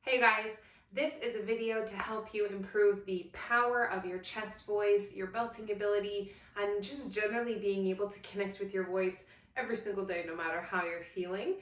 Hey guys, this is a video to help you improve the power of your chest voice, your belting ability, and just generally being able to connect with your voice every single day, no matter how you're feeling.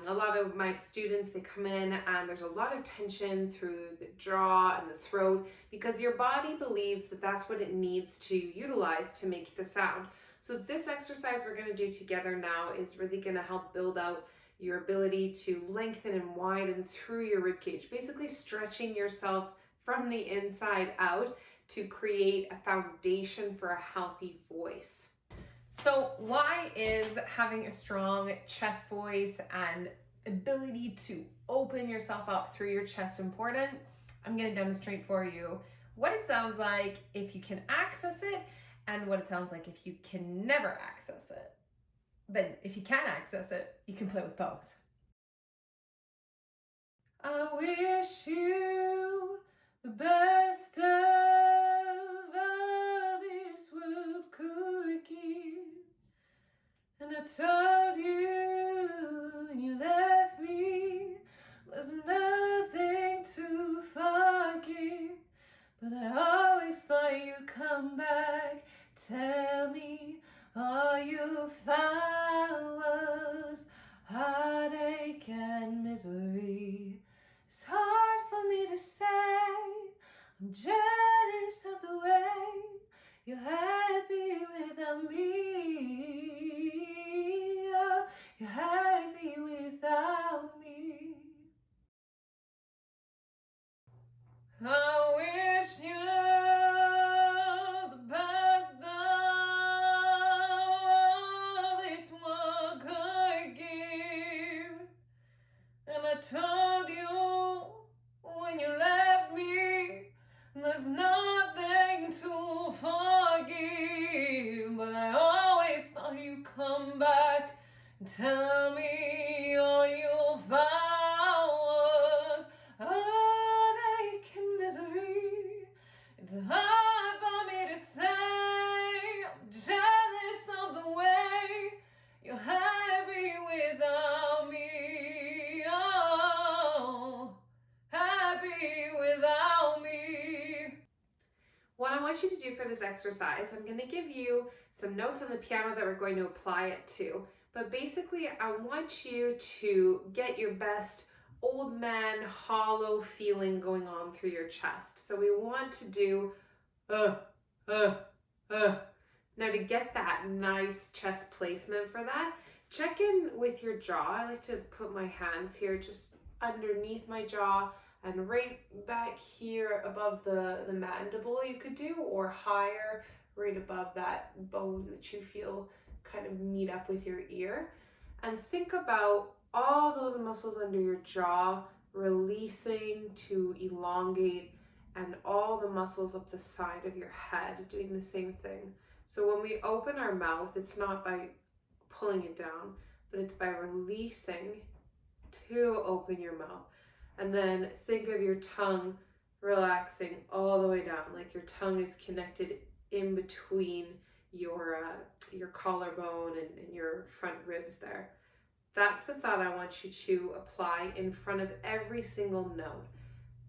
A lot of my students, they come in and there's a lot of tension through the jaw and the throat because your body believes that that's what it needs to utilize to make the sound. So this exercise we're going to do together now is really going to help build out your ability to lengthen and widen through your ribcage, basically stretching yourself from the inside out to create a foundation for a healthy voice. So why is having a strong chest voice and ability to open yourself up through your chest important? I'm going to demonstrate for you what it sounds like if you can access it and what it sounds like if you can never access it. Then if you can access it, you can play with both. I wish you the best of all this world could give. And I told you when you left me, there's nothing to forgive. But I always thought you'd come back, tell me all you found was heartache and misery. It's hard for me to say, I'm jealous of the way you're happy without me. Oh, you're happy without me. I wish you the best of this one could give. And I told you when you left me, there's nothing to forgive. But I always thought you'd come back and tell me all you found was heartache and misery. It's hard for me to say, I'm jealous of the way you're happy without me. Oh, happy without me. What I want you to do for this exercise, I'm going to give you some notes on the piano that we're going to apply it to. But basically, I want you to get your best old man hollow feeling going on through your chest. So we want to do Now to get that nice chest placement for that, check in with your jaw. I like to put my hands here just underneath my jaw and right back here above the mandible you could do, or higher right above that bone that you feel kind of meet up with your ear. And think about all those muscles under your jaw releasing to elongate, and all the muscles up the side of your head doing the same thing. So when we open our mouth, it's not by pulling it down, but it's by releasing to open your mouth. And then think of your tongue relaxing all the way down, like your tongue is connected in between your collarbone and your front ribs there. That's the thought I want you to apply in front of every single note.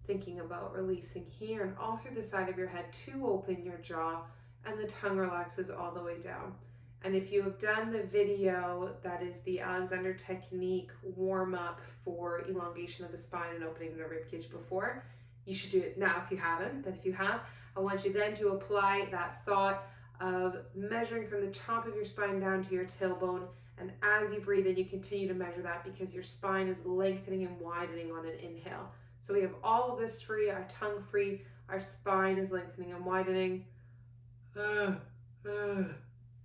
Thinking about releasing here and all through the side of your head to open your jaw, and the tongue relaxes all the way down. And if you have done the video that is the Alexander technique warm up for elongation of the spine and opening the ribcage before, you should do it now if you haven't. But if you have, I want you then to apply that thought of measuring from the top of your spine down to your tailbone. And as you breathe in, you continue to measure that because your spine is lengthening and widening on an inhale. So we have all of this free, our tongue free, our spine is lengthening and widening.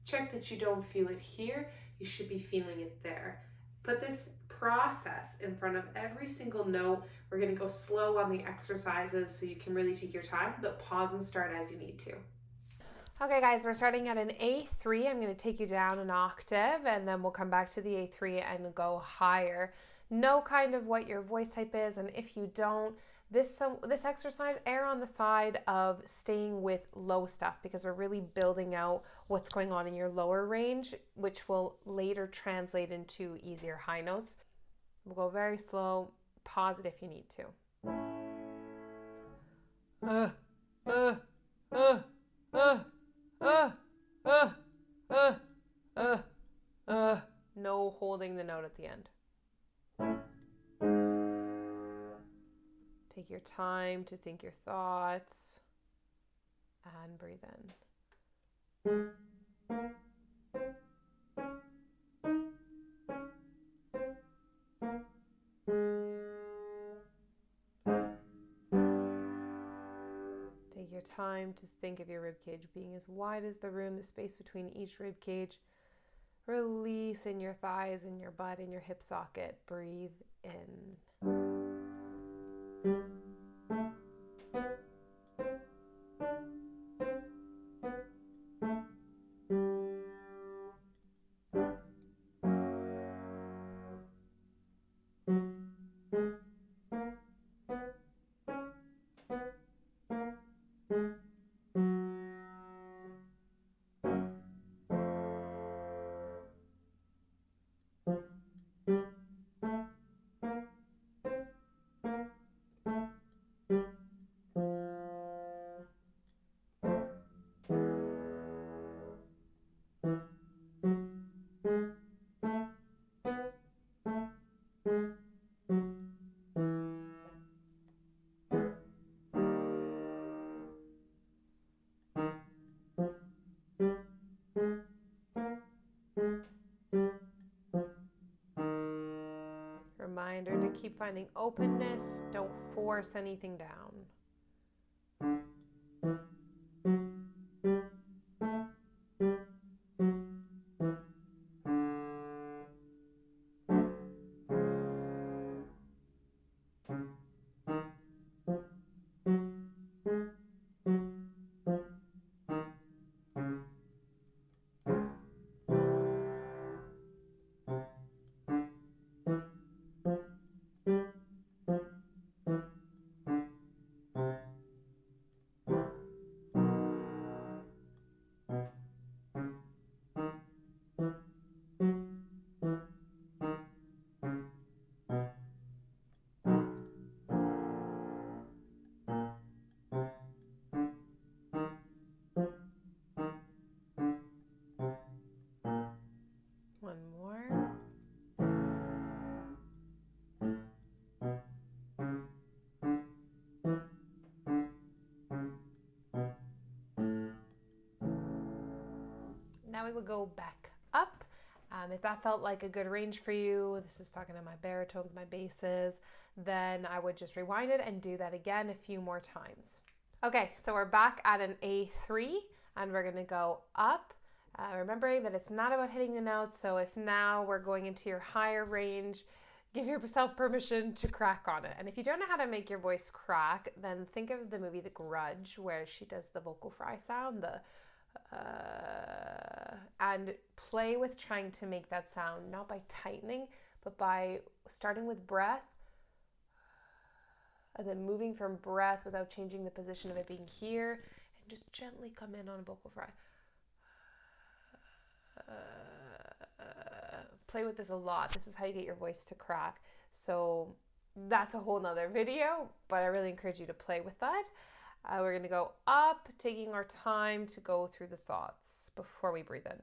Check that you don't feel it here. You should be feeling it there. Put this process in front of every single note. We're going to go slow on the exercises so you can really take your time, but pause and start as you need to. Okay guys, we're starting at an A3. I'm going to take you down an octave and then we'll come back to the A3 and go higher. Know kind of what your voice type is, and if you don't, this exercise, err on the side of staying with low stuff because we're really building out what's going on in your lower range, which will later translate into easier high notes. We'll go very slow, pause it if you need to. uh, uh, uh, uh, uh, uh, uh, no holding the note at the end. Take your time to think your thoughts and breathe in. Take your time to think of your ribcage being as wide as the room, the space between each ribcage. Release in your thighs and your butt and your hip socket. Breathe in. Reminder to keep finding openness. Don't force anything down. One more. Now we will go back up. If that felt like a good range for you, this is talking to my baritones, my basses, then I would just rewind it and do that again a few more times. Okay, so we're back at an A3 and we're gonna go up. Remembering that it's not about hitting the notes, so if now we're going into your higher range, give yourself permission to crack on it. And if you don't know how to make your voice crack, then think of the movie The Grudge, where she does the vocal fry sound, and play with trying to make that sound, not by tightening, but by starting with breath, and then moving from breath without changing the position of it being here, and just gently come in on a vocal fry. Play with this a lot. This is how you get your voice to crack. So that's a whole nother video, but I really encourage you to play with that. We're going to go up, taking our time to go through the thoughts before we breathe in.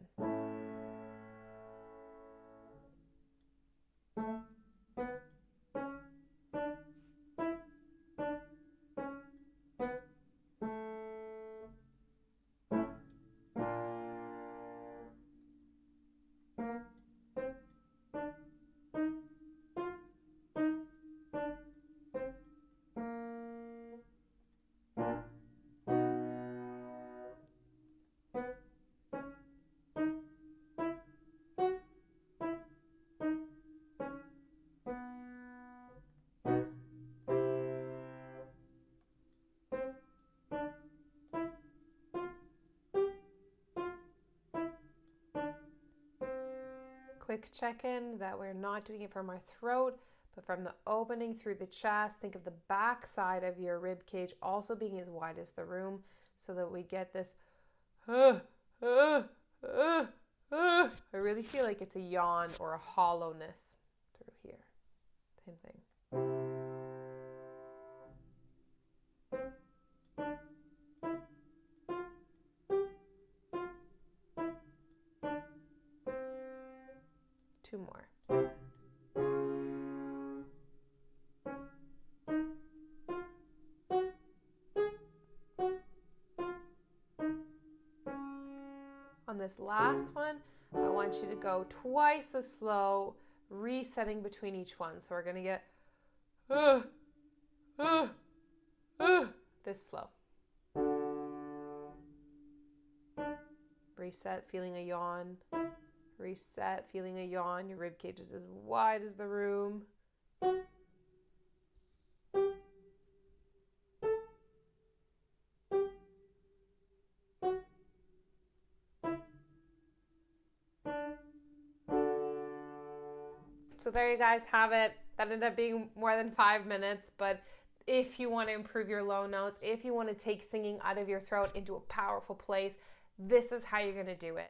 Quick check-in that we're not doing it from our throat, but from the opening through the chest. Think of the back side of your rib cage also being as wide as the room, so that we get this I really feel like it's a yawn or a hollowness through here. Same thing. more. On this last one, I want you to go twice as slow, resetting between each one. So we're going to get this slow. Reset, feeling a yawn. Reset, feeling a yawn. Your rib cage is as wide as the room. So there you guys have it. That ended up being more than 5 minutes, but if you want to improve your low notes, if you want to take singing out of your throat into a powerful place, this is how you're going to do it.